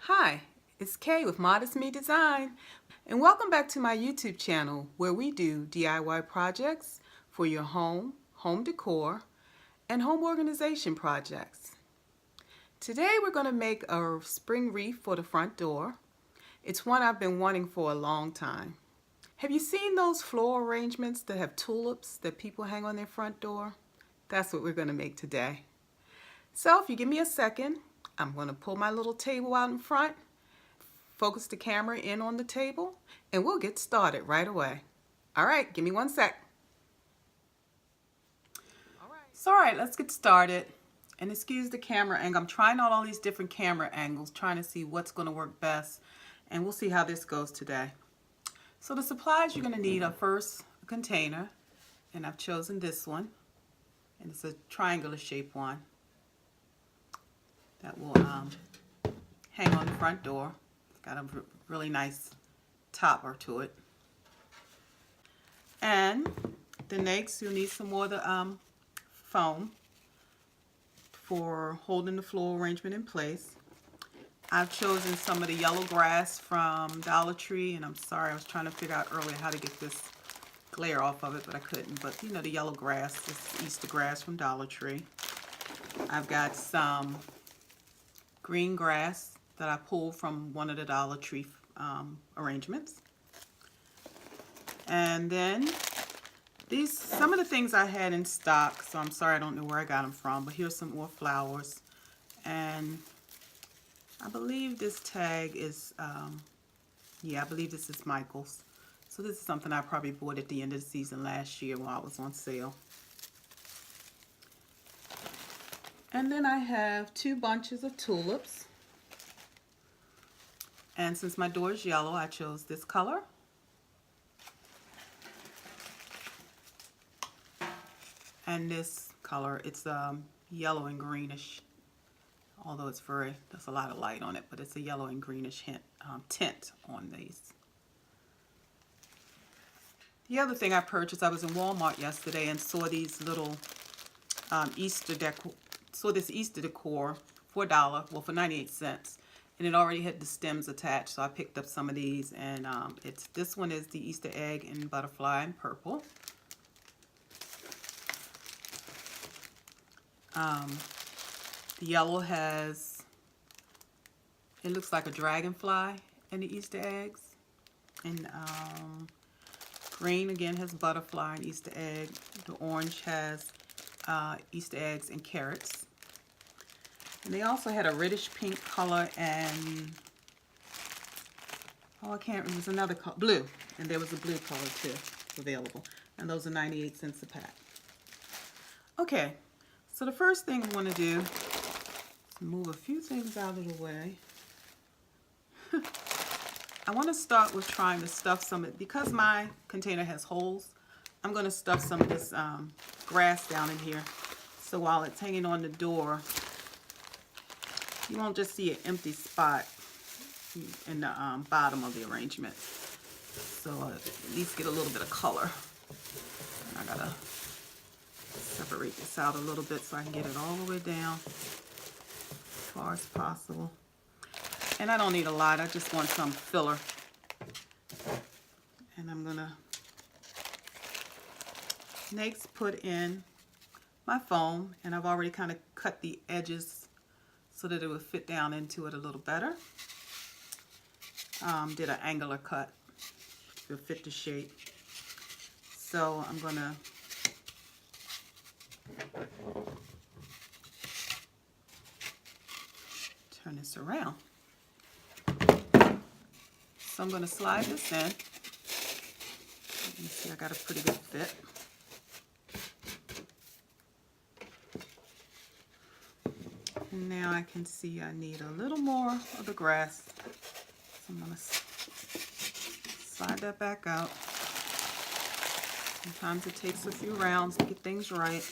Hi, it's Kay with Modest Me Design, and welcome back to my YouTube channel where we do DIY projects for your home, home decor, and home organization projects. Today we're going to make a spring wreath for the front door. It's one I've been wanting for a long time. Have you seen those floral arrangements that have tulips that people hang on their front door? That's what we're going to make today. So if you give me a second, I'm going to pull my little table out in front, focus the camera in on the table, and we'll get started right away. All right, give me one sec. All right, let's get started. And excuse the camera angle. I'm trying out all these different camera angles, trying to see what's going to work best, and we'll see how this goes today. So the supplies you're going to need are first a container, and I've chosen this one, and it's a triangular shaped one that will hang on the front door. It's got a really nice topper to it. And the next you'll need some more of the foam for holding the floral arrangement in place. I've chosen some of the yellow grass from Dollar Tree, and I'm sorry, I was trying to figure out earlier how to get this glare off of it, but I couldn't. But you know, the yellow grass, this is Easter grass from Dollar Tree. I've got some green grass that I pulled from one of the Dollar Tree arrangements. And then some of the things I had in stock, so I'm sorry I don't know where I got them from, but here's some more flowers. And I believe this tag is, yeah, I believe this is Michael's. So this is something I probably bought at the end of the season last year while it was on sale. And then I have 2 bunches of tulips. And since my door is yellow, I chose this color. And this color, it's yellow and greenish. Although there's a lot of light on it, but it's a yellow and greenish tint on these. The other thing I purchased, I was in Walmart yesterday and saw these little Easter decor. Saw this Easter decor for $1, well, for 98 cents, and it already had the stems attached. So I picked up some of these, and this one is the Easter egg and butterfly in purple. The yellow has, it looks like a dragonfly in the Easter eggs, and green again has butterfly and Easter egg. The orange has Easter eggs and carrots. And they also had a reddish pink color and, oh, I can't remember, it was another color, blue. And there was a blue color too available. And those are 98 cents a pack. Okay, so the first thing I'm going to do is move a few things out of the way. I want to start with trying to stuff some, because my container has holes, I'm going to stuff some of this grass down in here. So while it's hanging on the door, you won't just see an empty spot in the bottom of the arrangement. So at least get a little bit of color. And I gotta separate this out a little bit so I can get it all the way down as far as possible. And I don't need a lot, I just want some filler. And I'm gonna next put in my foam, and I've already kind of cut the edges so that it would fit down into it a little better. Did an angular cut to fit the shape. So I'm gonna turn this around. So I'm gonna slide this in. You see I got a pretty good fit. And now I can see I need a little more of the grass. So I'm going to slide that back out. Sometimes it takes a few rounds to get things right.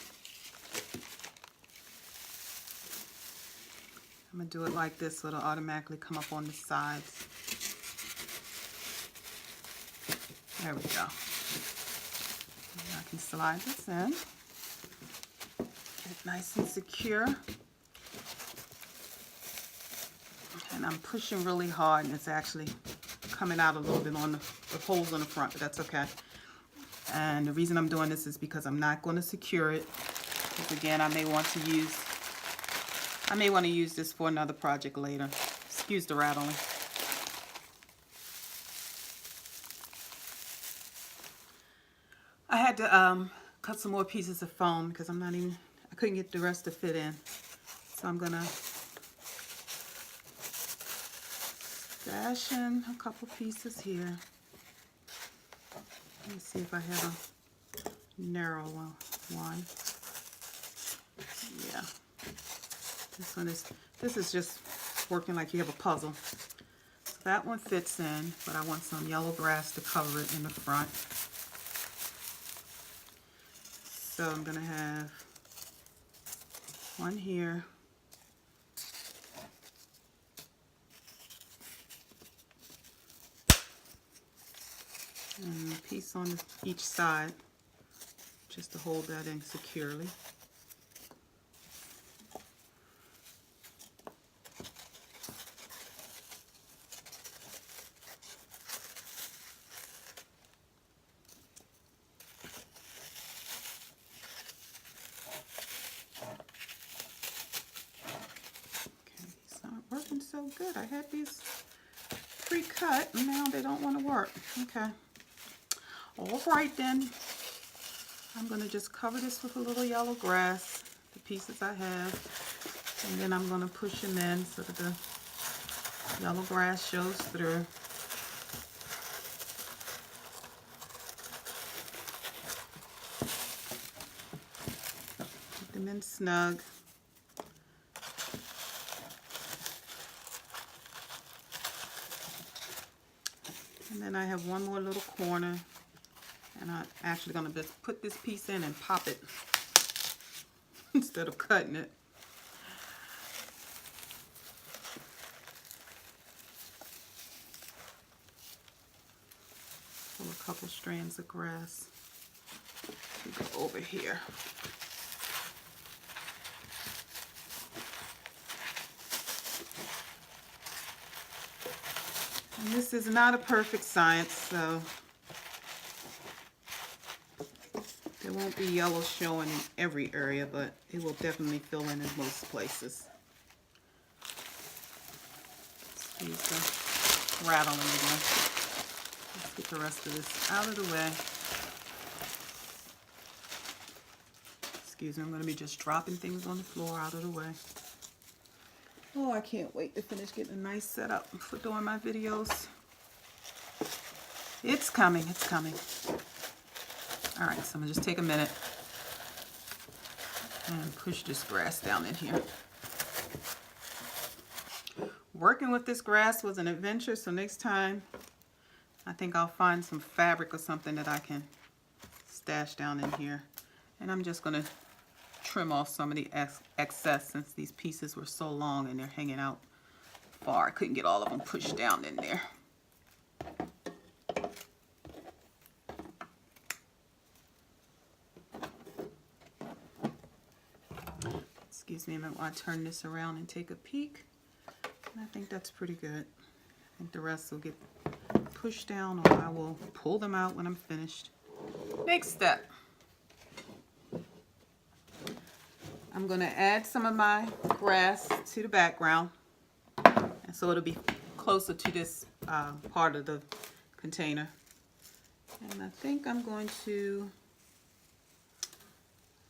I'm going to do it like this so it'll automatically come up on the sides. There we go. And I can slide this in. Get it nice and secure. And I'm pushing really hard, and it's actually coming out a little bit on the holes on the front, but that's okay. And the reason I'm doing this is because I'm not going to secure it. Because again, I may want to use this for another project later. Excuse the rattling. I had to cut some more pieces of foam because I couldn't get the rest to fit in. So I'm gonna stash in a couple pieces here. Let me see if I have a narrow one. Yeah. This is just working like you have a puzzle. So that one fits in, but I want some yellow grass to cover it in the front. So I'm gonna have one here. And a piece on each side, just to hold that in securely. Working so good. I had these pre-cut and now they don't want to work. Okay. All right then. I'm going to just cover this with a little yellow grass, the pieces I have, and then I'm going to push them in so that the yellow grass shows through. Put them in snug. And then I have one more little corner, and I'm actually going to just put this piece in and pop it instead of cutting it. Pull a couple strands of grass to go over here. And this is not a perfect science, so there won't be yellow showing in every area, but it will definitely fill in most places. Excuse the rattling again. Let's get the rest of this out of the way. Excuse me, I'm going to be just dropping things on the floor out of the way. Oh, I can't wait to finish getting a nice setup for doing my videos. It's coming, it's coming. All right, so I'm gonna just take a minute and push this grass down in here. Working with this grass was an adventure, so next time I think I'll find some fabric or something that I can stash down in here. And I'm just gonna trim off some of the excess since these pieces were so long and they're hanging out far. I couldn't get all of them pushed down in there. Excuse me a minute while I turn this around and take a peek. And I think that's pretty good. I think the rest will get pushed down, or I will pull them out when I'm finished. Next step. I'm going to add some of my grass to the background, and so it'll be closer to this part of the container. And I think I'm going to,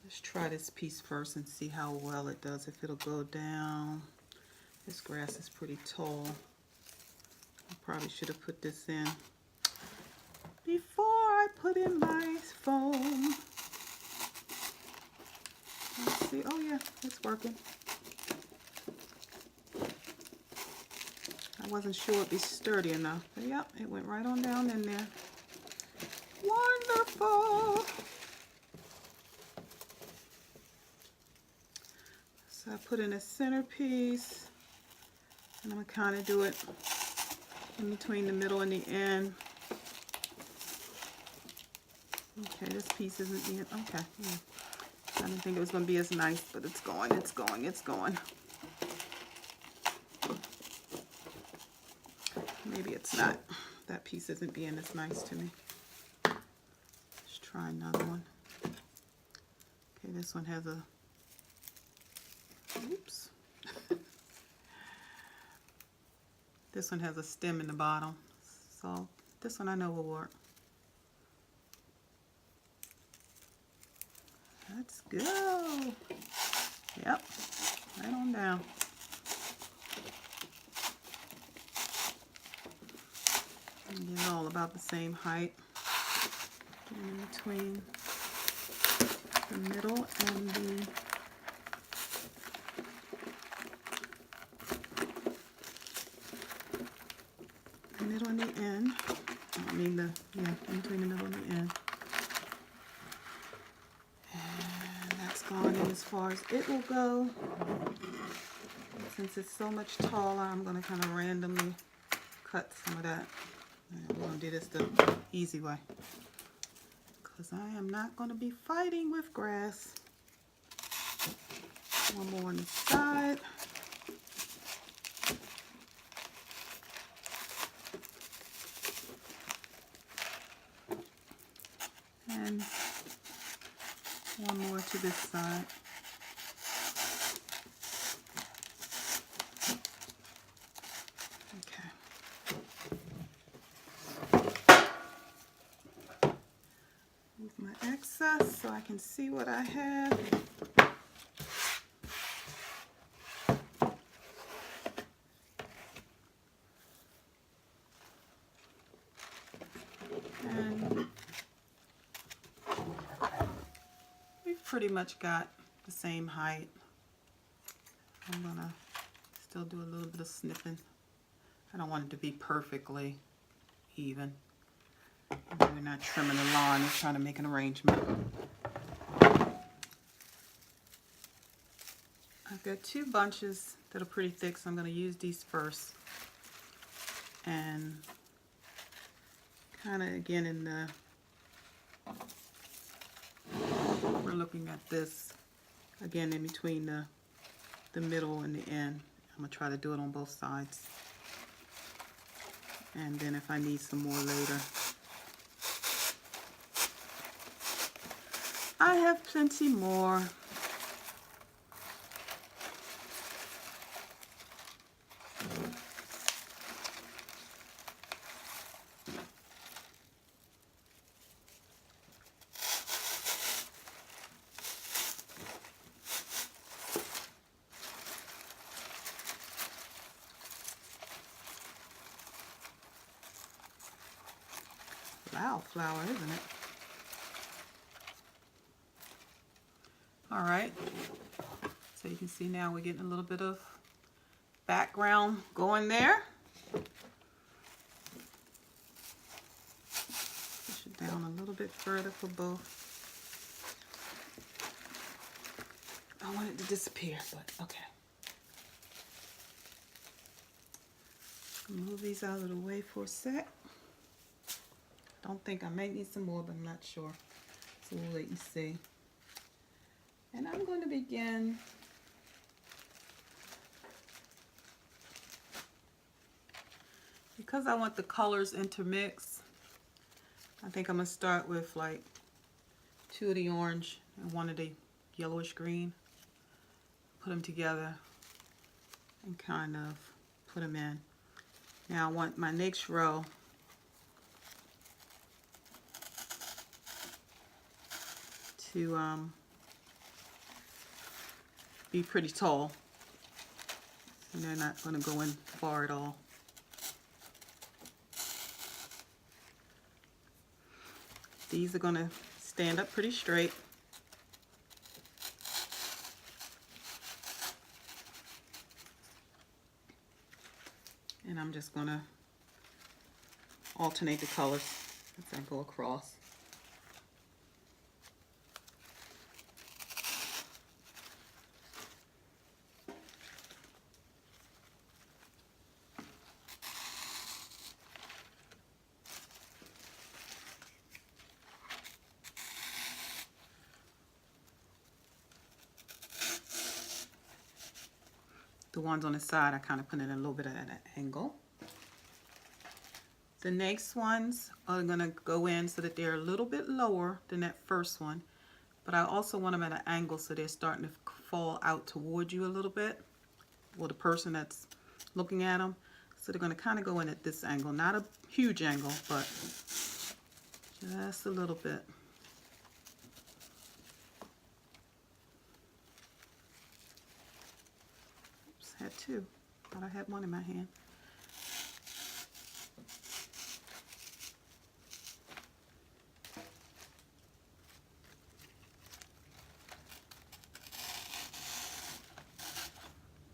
let's try this piece first and see how well it does, if it'll go down. This grass is pretty tall. I probably should have put this in before I put in my foam. Let's see. Oh yeah, it's working. I wasn't sure it'd be sturdy enough, but yep, it went right on down in there. Wonderful. So I put in a centerpiece, and I'm gonna kind of do it in between the middle and the end. Okay, this piece isn't yet. Okay. Yeah. I didn't think it was going to be as nice, but it's going, it's going, it's going. maybe it's not. That piece isn't being as nice to me. Let's try another one. Okay, this one has a, oops. This one has a stem in the bottom. So this one I know will work. Let's go. Yep, right on down. And get all about the same height. Get in between the middle and the middle and the end. I mean the, yeah, in between the middle and the end. And that's gone in as far as it will go. Since it's so much taller, I'm going to kind of randomly cut some of that. And we're going to do this the easy way, because I am not going to be fighting with grass. One more on the side. And one more to this side. Move my excess so I can see what I have. And we've pretty much got the same height. I'm gonna still do a little bit of snipping. I don't want it to be perfectly even. We're not trimming the lawn, we're trying to make an arrangement. I've got two bunches that are pretty thick, so I'm going to use these first. And kind of again in the, we're looking at this again in between the middle and the end. I'm going to try to do it on both sides. And then if I need some more later, I have plenty more. Wow, flower, isn't it? All right, so you can see now we're getting a little bit of background going there. Push it down a little bit further for both. I want it to disappear, but okay. Move these out of the way for a sec. Don't think I may need some more, but I'm not sure. So we'll wait and see. And I'm going to begin because I want the colors intermixed. I think I'm going to start with like 2 of the orange and 1 of the yellowish green. Put them together and kind of put them in. Now I want my next row to be pretty tall, and they're not going to go in far at all. These are going to stand up pretty straight. And I'm just going to alternate the colors as I go across. The ones on the side, I kind of put it in a little bit at an angle. The next ones are going to go in so that they're a little bit lower than that first one, but I also want them at an angle so they're starting to fall out toward you a little bit, or the person that's looking at them. So they're going to kind of go in at this angle, not a huge angle, but just a little bit. Oops, had two. Thought I had one in my hand.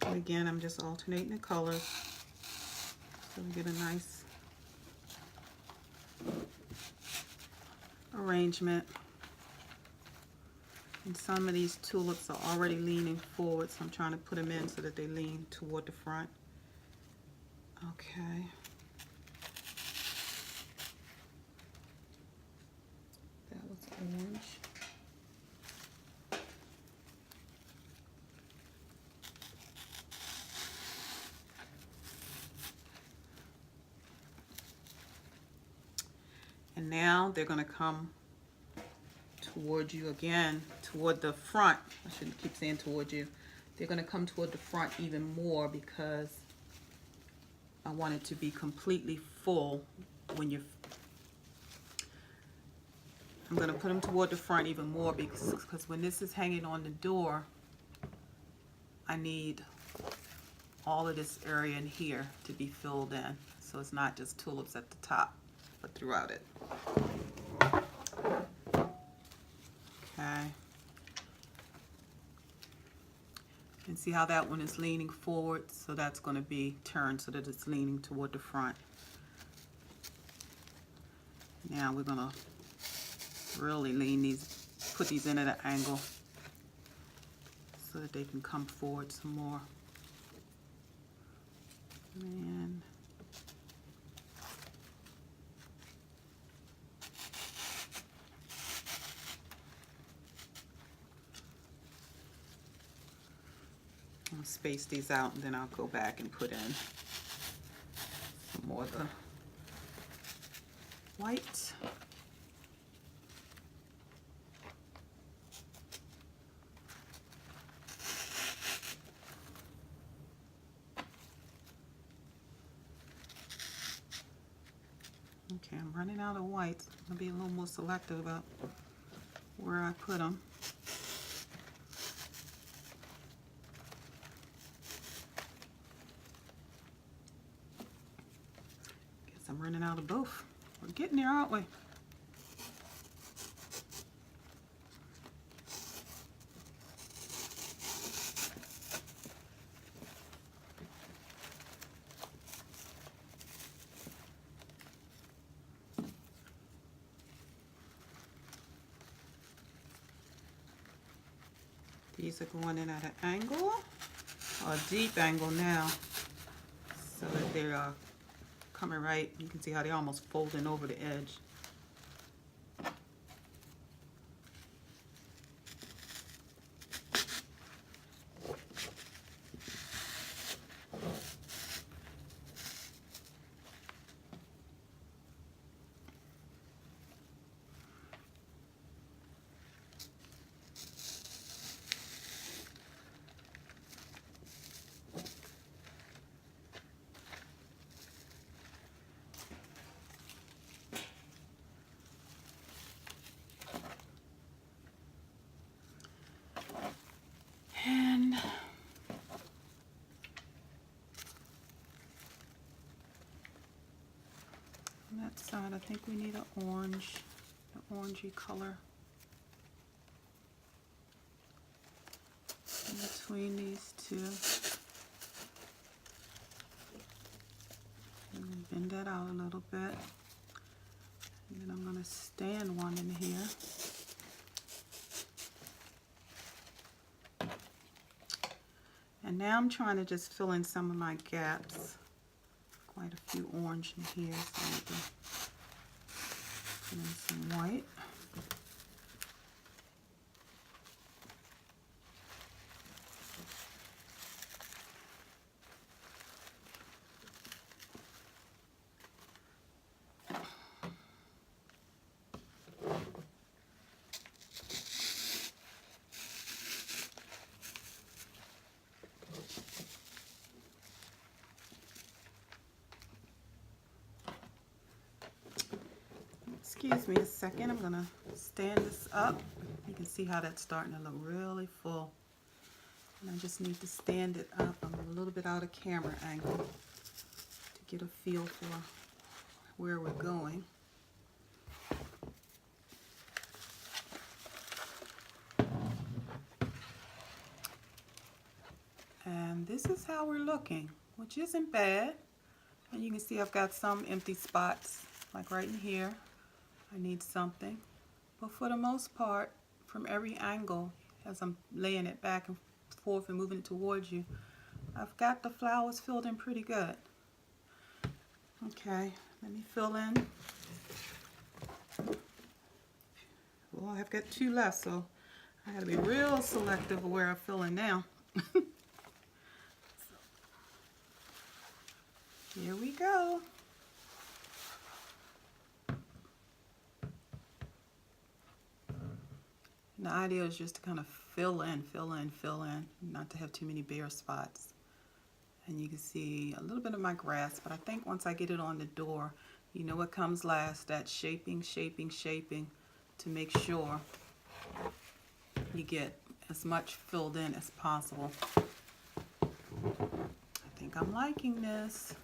And again, I'm just alternating the colors so we get a nice arrangement. And some of these tulips are already leaning forward, so I'm trying to put them in so that they lean toward the front. Okay. That was orange. And now they're going to come toward you again, toward the front. I shouldn't keep saying toward you. They're going to come toward the front even more because I want it to be completely full when you. I'm going to put them toward the front even more because when this is hanging on the door, I need all of this area in here to be filled in. So it's not just tulips at the top, but throughout it. Okay. And see how that one is leaning forward? So that's going to be turned so that it's leaning toward the front. Now we're going to really lean these, put these in at an angle so that they can come forward some more. And I'll space these out and then I'll go back and put in some more of the white. Okay, I'm running out of whites. I'll be a little more selective about where I put them. Guess I'm running out of both. We're getting there, aren't we? These are going in at an angle, or a deep angle now, so that they are coming right. You can see how they're almost folding over the edge. And on that side, I think we need an orange, an orangey color in between these two. And bend that out a little bit. And then I'm going to stand one in here. And now I'm trying to just fill in some of my gaps. Quite a few orange in here, so I need to put in some white. Excuse me a second, I'm gonna stand this up. You can see how that's starting to look really full. And I just need to stand it up. I'm a little bit out of camera angle to get a feel for where we're going. And this is how we're looking, which isn't bad. And you can see I've got some empty spots, like right in here. I need something. But for the most part, from every angle, as I'm laying it back and forth and moving it towards you, I've got the flowers filled in pretty good. Okay, let me fill in. Well, I've got 2 left, so I gotta be real selective of where I fill in now. Here we go. And the idea is just to kind of fill in, not to have too many bare spots. And you can see a little bit of my grass, but I think once I get it on the door, you know what comes last, that shaping to make sure you get as much filled in as possible. I think I'm liking this.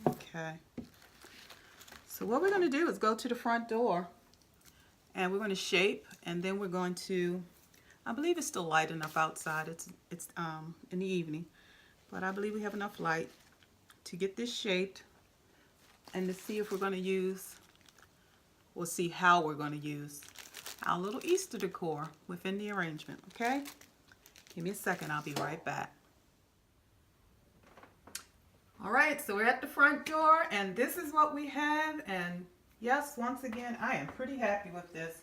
Okay. So what we're going to do is go to the front door and we're going to shape, and then we're going to, I believe it's still light enough outside. It's in the evening, but I believe we have enough light to get this shaped and to see if we're going to use, we'll see how we're going to use our little Easter decor within the arrangement. Okay, give me a second, I'll be right back. All right, so we're at the front door and this is what we have, and yes, once again, I am pretty happy with this.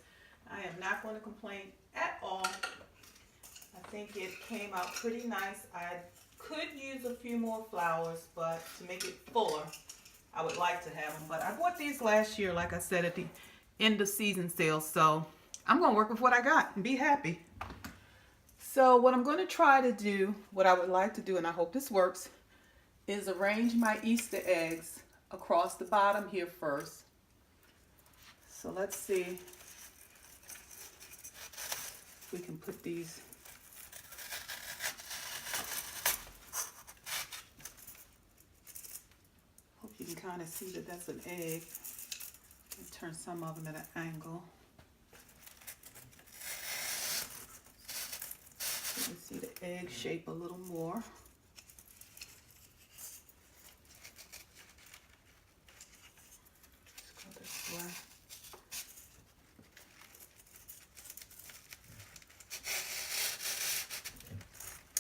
I am not going to complain at all. I think it came out pretty nice. I could use a few more flowers, but to make it fuller, I would like to have them. But I bought these last year, like I said, at the end of season sale, so I'm going to work with what I got and be happy. So what I'm going to try to do, what I would like to do, and I hope this works, is arrange my Easter eggs across the bottom here first. So let's see if we can put these. Hope you can kind of see that that's an egg. And turn some of them at an angle. You can see the egg shape a little more.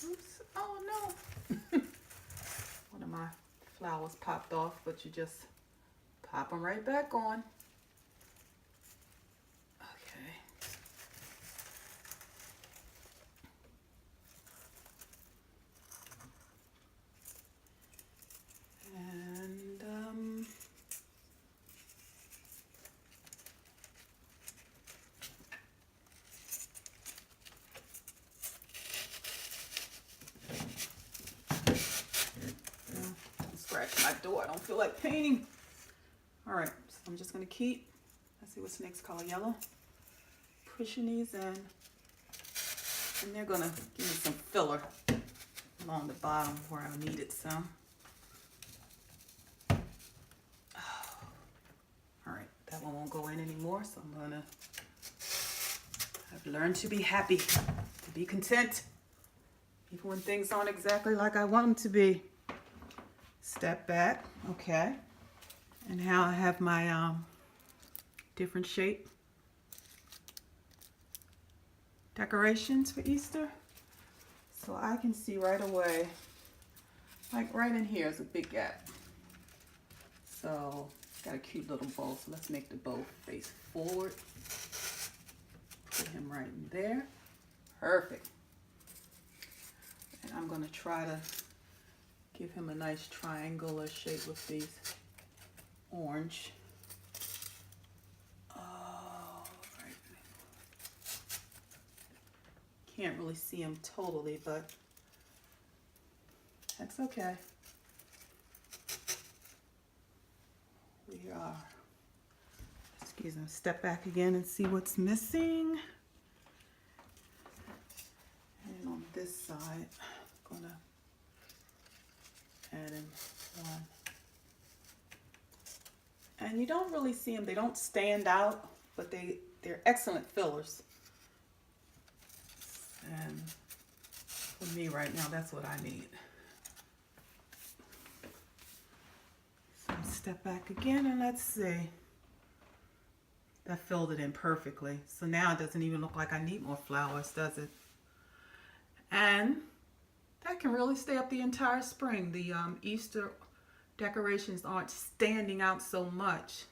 Oops, oh no. One of my flowers popped off, but you just pop them right back on. Okay. And scratch my door. I don't feel like painting. All right, so I'm just going to keep, let's see what's next color, yellow. Pushing these in, and they're going to give me some filler along the bottom where I needed some. Oh. All right, that one won't go in anymore, so I'm going to, I've learned to be happy, to be content, even when things aren't exactly like I want them to be. Step back, okay. And now I have my different shape decorations for Easter. So I can see right away, like right in here is a big gap. So it's got a cute little bow. So let's make the bow face forward. Put him right in there. Perfect. And I'm going to try to give him a nice triangular shape with these orange. Oh, right. Can't really see him totally, but that's okay. We are. Let's Excuse me, step back again and see what's missing. And on this side, I'm gonna add in one. And you don't really see them, they don't stand out, but they're excellent fillers. And for me right now, that's what I need. So step back again and let's see. That filled it in perfectly. So now it doesn't even look like I need more flowers, does it? And that can really stay up the entire spring. The Easter decorations aren't standing out so much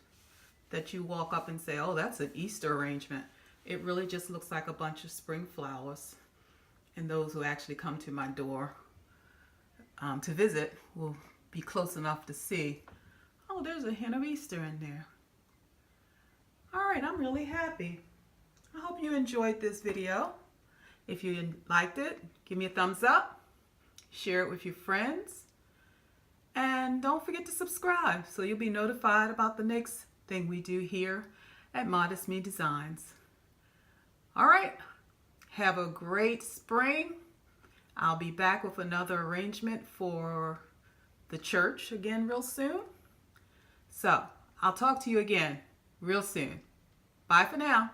that you walk up and say, oh, that's an Easter arrangement. It really just looks like a bunch of spring flowers. And those who actually come to my door to visit will be close enough to see, oh, there's a hint of Easter in there. All right, I'm really happy. I hope you enjoyed this video. If you liked it, give me a thumbs up, share it with your friends, and don't forget to subscribe so you'll be notified about the next thing we do here at Modest Me Designs. All right, have a great spring. I'll be back with another arrangement for the church again real soon. So I'll talk to you again real soon. Bye for now.